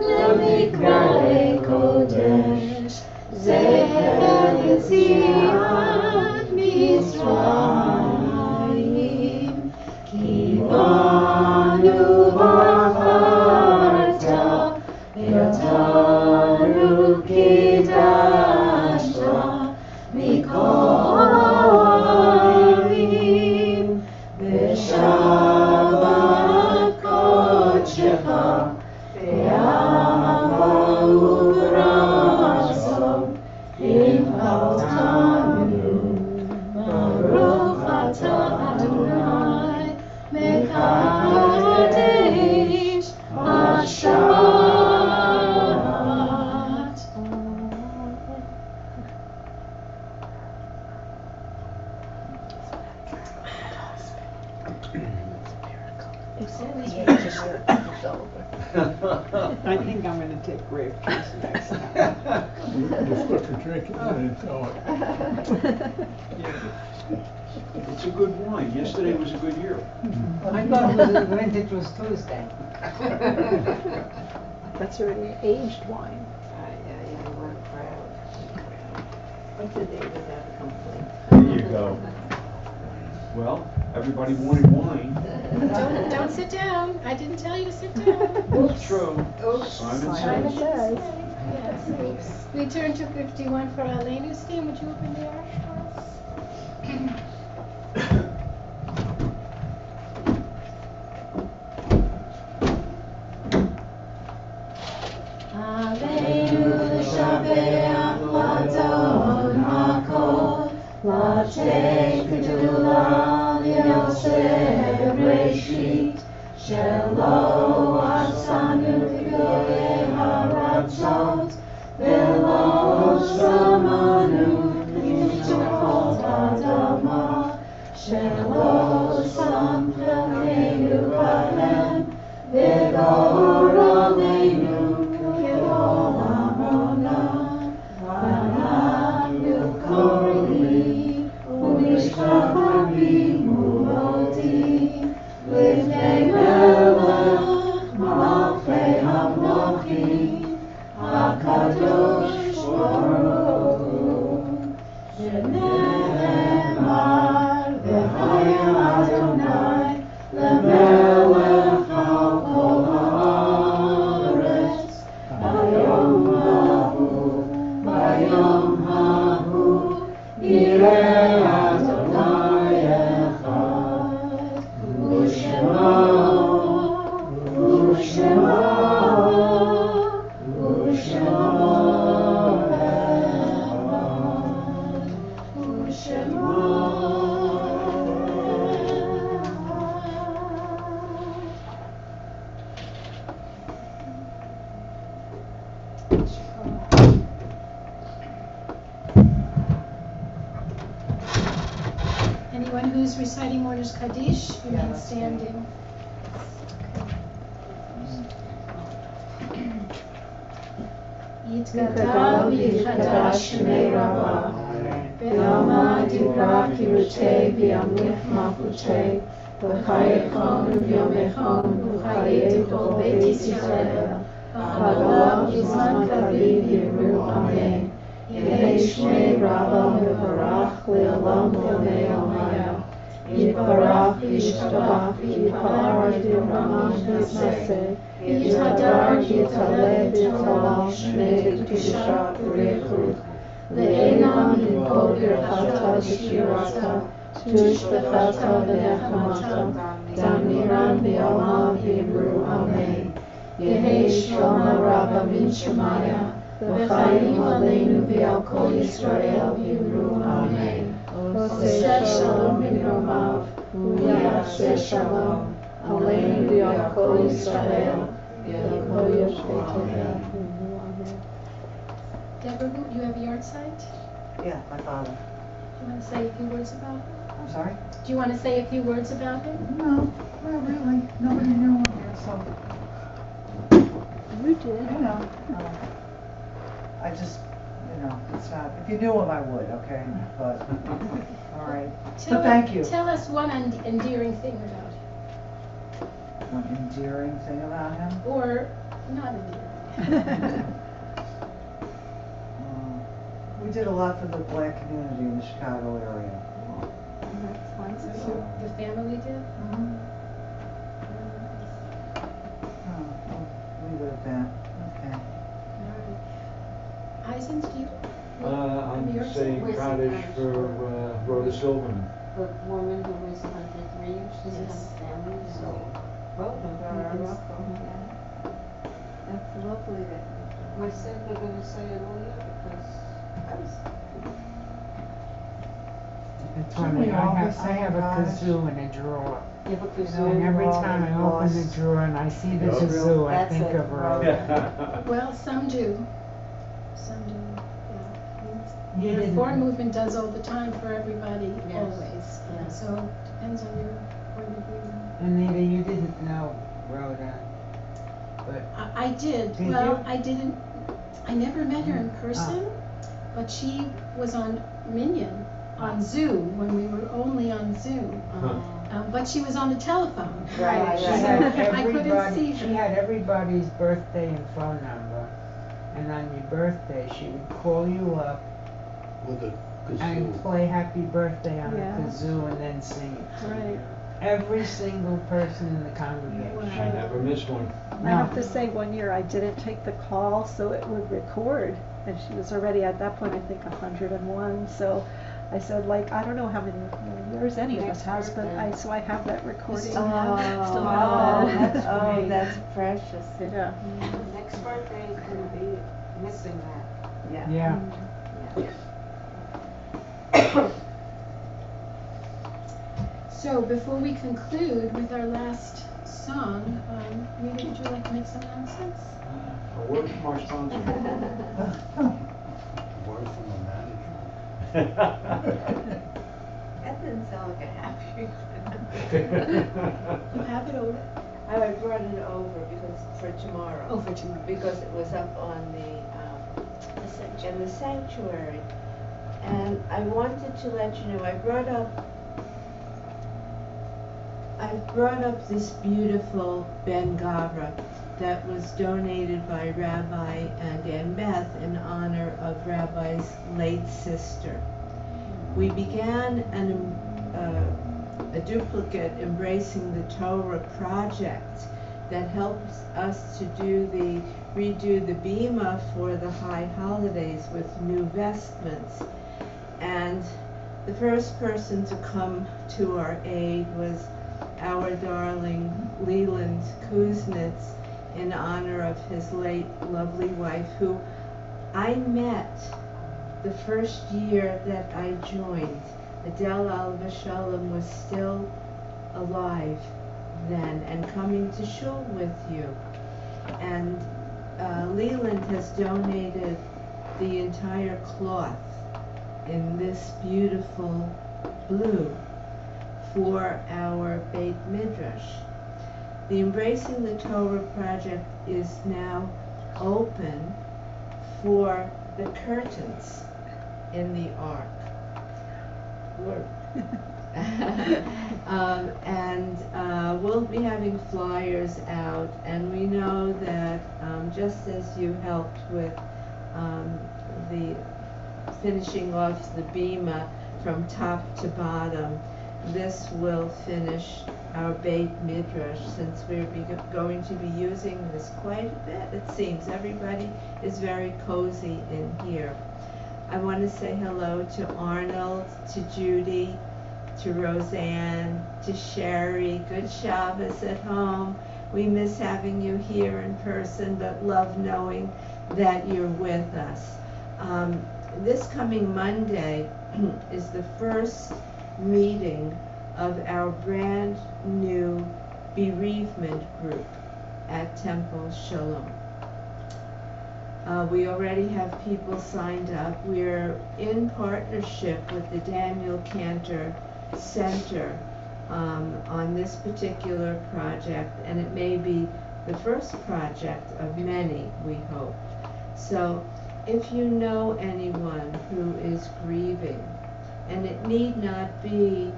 למקראי קודש, זכר יציאת מצרים, כי בנו בחרת ואותנו קידשת מכל העמים, בשבת קודשך באהבה וברצון הנהלתנו. ברוך אתה אדוני מקדש השבת. I think I'm gonna take grape juice next time. Just put the drink in and enjoy it. It's a good wine. Yesterday was a good year. I thought it was vintage was Tuesday. That's already aged wine. Yeah, we're proud. What's the date without a complaint? There you go. Well, everybody wanted wine. Don't sit down. I didn't tell you to sit down. It's true. Simon Simon says. says. Yes, oops. We turn to 51 for Aleinu. Stan, would you open the arch for us? Aleinu l'shabeach l'adon hakol, l'tei kedula li'aseh bereshit, shelo asanu v'goyei haratzot, v'lo samanu v'mishachot adama, shelo sam planeinu b'hem, v'gor aleinu k'ol amona. Anyone who's reciting Mourner's Kaddish, remain that's me. standing. Yitgadal v'yichadash shemei Rabbah, Ve'alma divra kirutei v'yamlich malchutei, V'chayechon v'yomechon v'chayei kol beit Yisrael, Hagalav v'zman kaviv yirmu amen. Yehei shmei Rabbah mevarach le'olam v'yomei omayah. Yitbarach v'yishtabach v'yipar v'yiraman v'yiseh. Yitadar yitaleh v'yitalal shmei kedusha v'reichut. Le'elam yipol birchata v'shirata. Tushbechata v'nechamata. Damiran v'yalma v'yimru amen. Yehei shlomo Rabbah min Shemaya. V'chayim aleinu v'al kol Yisrael v'yimru amen. Oseh shalom b'miromav, u'yaseh shalom, aleinu v'al kol Yisrael, v'al kol yoshvei tevah. Deborah, you have a yard site? Yeah, my father. Do you want to say a few words about him? I'm sorry? Do you want to say a few words about him? No, not really. Nobody knew him here, so, You did. you know, I just, it's not, if you knew him, I would, okay? But, all right. Tell, But thank you. Tell us one endearing thing about him, One endearing thing about him? or not endearing. We did a lot for the black community in the Chicago area. So the family did? We'll leave it at that. Okay. Alright. Eisen, do you? I'm saying cottage for Rhoda Silverman. The woman who was 103, she doesn't have a family, so. That's lovely that. My son, we're gonna say it all year because I was. It's Shouldn't funny, we all be I have a saying kazoo in a drawer. Yeah, because know, And every all time I open the lost. drawer and I see the Yup. kazoo, I That's think it. of Rhoda. Well, some do. Some do, yeah. You The didn't- foreign movement does all the time for everybody, Yes. always. Yeah. So, depends on your point of view. Anita, you didn't know Rhoda, but I did. Did Well, you? I didn't, I never met her in person, but she was on Minion, on Zoom, when we were only on Zoom. But she was on the telephone. Right, she right. had I couldn't see everybody, her. she had everybody's birthday and phone number. And on your birthday, she would call you up With a and kazoo. play happy birthday on Yeah. the kazoo and then sing it to Right. you. Every single person in the congregation. I never missed one. I have to say, one year I didn't take the call, so it would record, and she was already at that point, I think, 101, so I said, like, I don't know how many years any of us has, but so I have that recording. Still have that. That's precious. Yeah. Next birthday is gonna be missing that. Yeah. So before we conclude with our last song, Rita, would you like to make some announcements? A word from our sponsor. Word from the manager. That didn't sound like a happy. You have it over? I brought it over because for tomorrow. Oh, for tomorrow. Because it was up on the in the sanctuary, and I wanted to let you know I brought up this beautiful Ben Gavra that was donated by Rabbi and Ann Beth in honor of Rabbi's late sister. We began a duplicate Embracing the Torah project that helps us to redo the bima for the high holidays with new vestments. And the first person to come to our aid was our darling Leland Kuznets in honor of his late lovely wife, who I met the first year that I joined. Adele Al-Vashalom was still alive then and coming to shul with you. And Leland has donated the entire cloth in this beautiful blue. for our Beit Midrash. The Embracing the Torah project is now open for the curtains in the ark. We'll be having flyers out, and we know that just as you helped with the finishing off the bima from top to bottom, this will finish our Beit Midrash, since we're going to be using this quite a bit, it seems. Everybody is very cozy in here. I want to say hello to Arnold, to Judy, to Roseanne, to Sherry. Good Shabbos at home. We miss having you here in person, but love knowing that you're with us. This coming Monday is the first meeting of our brand new bereavement group at Temple Shalom. We already have people signed up. We're in partnership with the Daniel Cantor Center on this particular project, and it may be the first project of many, we hope. So if you know anyone who is grieving, and it need not be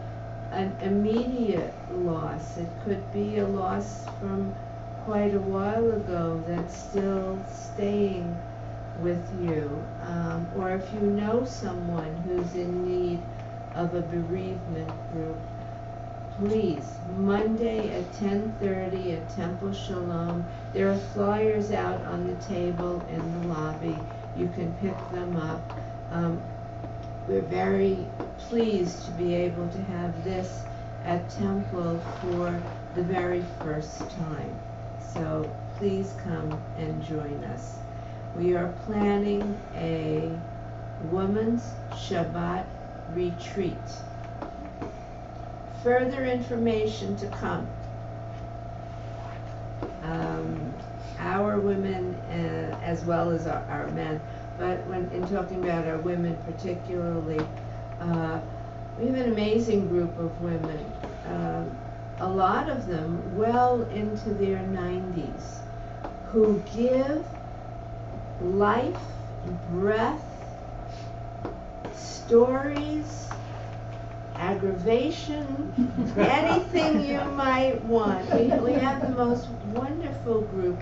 an immediate loss, it could be a loss from quite a while ago that's still staying with you, or if you know someone who's in need of a bereavement group, please, Monday at 10:30 at Temple Shalom. There are flyers out on the table in the lobby. You can pick them up. We're very pleased to be able to have this at Temple for the very first time. So please come and join us. We are planning a Women's Shabbat retreat. Further information to come. Our women, as well as our men, but when in talking about our women particularly, we have an amazing group of women, a lot of them well into their 90s, who give life, breath, stories, aggravation, anything you might want. We have the most wonderful group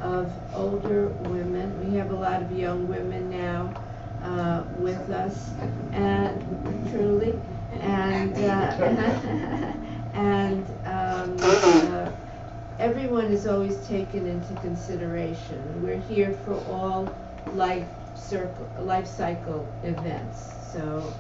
of older women. We have a lot of young women now with us, and truly, and everyone is always taken into consideration. We're here for all life cycle events. So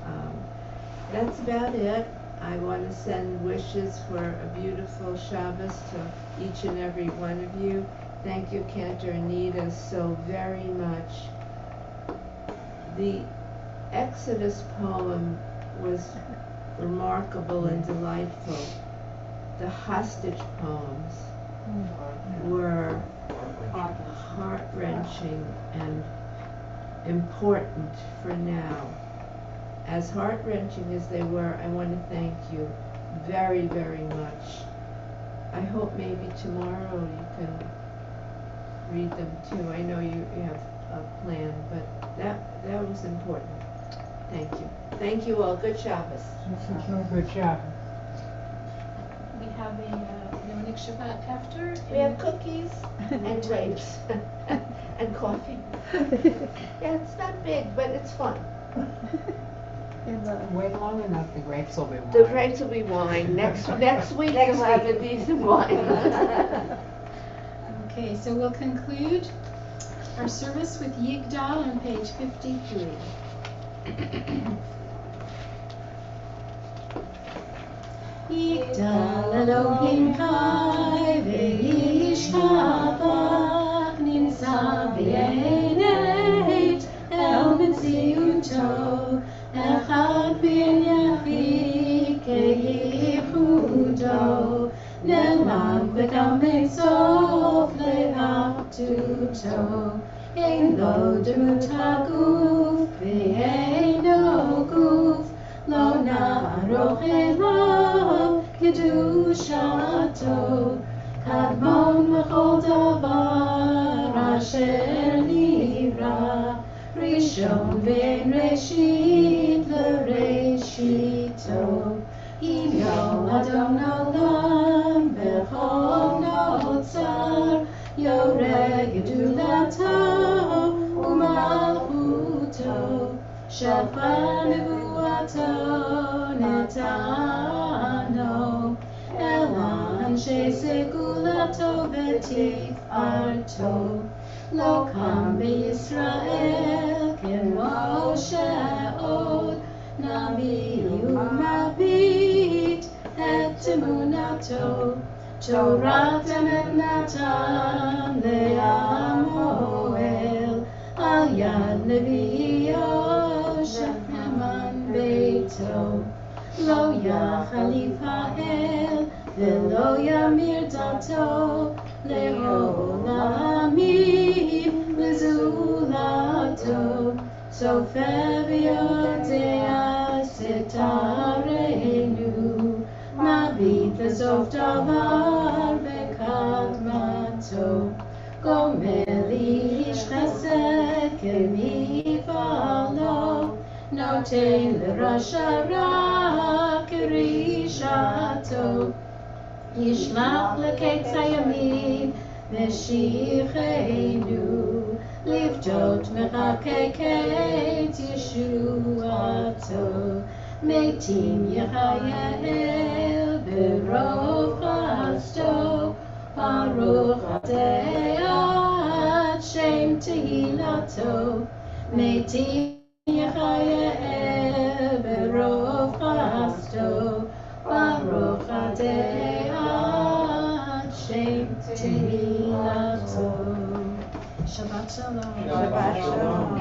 that's about it. I want to send wishes for a beautiful Shabbos to each and every one of you. Thank you, Cantor Anita, so very much. The Exodus poem was remarkable and delightful. The hostage poems were heart-wrenching and important for now. As heart-wrenching as they were, I want to thank you very, very much. I hope maybe tomorrow you can read them too. I know you have a plan, but that was important. Thank you. Thank you all. Good Shabbos. Good job. We have a Yonic Shabbat after. We have cookies and grapes and coffee. Yeah, it's not big, but it's fun. Wait long enough, the grapes will be wine. The grapes will be wine. Next week you'll have a decent wine. Okay, so we'll conclude our service with Yigdal on page 53. Yigdal Elohim Chai ve'yishtabach nimsa v'yenei el mitziuto echad v'yachid keyichudo ne'lam v'gam sof le'achduto ein lo demut haguf ve'eino guf lo na'aroch elav קדושתו, קדמון בכל דבר אשר נברא, ראשון בין ראשית לראשיתו. הניו אדון עולם בכל נוצר, יורה גדולתו ומלכותו, שפע נבואתו נתנו, אל אנשי סגולתו ותפארתו. לא קם בישראל כמו שעוד, נביא ומביט את אמונתו, תורת אמת נתן לעמו אל, על יד נביאו שכמן ביתו. לא יחליף האל ולא ימיר דתו, לעולמים לזולתו. סופר ויודע סתרנו, מביט לסוף דבר בקדמתו. גומל איש חסד כמפעלו, נותן לרשע רע כרשעתו. ישלח לקץ הימים משיחנו, לפדות מחכה קץ ישועתו. מתים יחייל ברוב חסדו, ברוך עד שם תהילתו. מתים יחייל ברוב חסדו, ברוך עד שם תהילתו. Shabbat shalom. Shabbat shalom.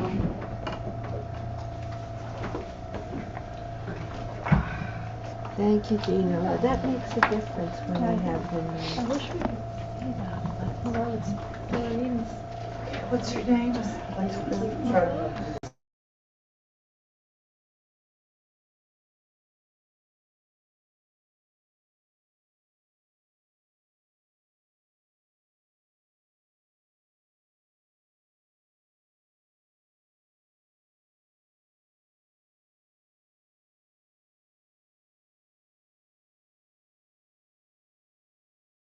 Thank you, Gina. That makes a difference when I have them. I wish we could see that, but, you know, it's, What's your name? Just like, try to-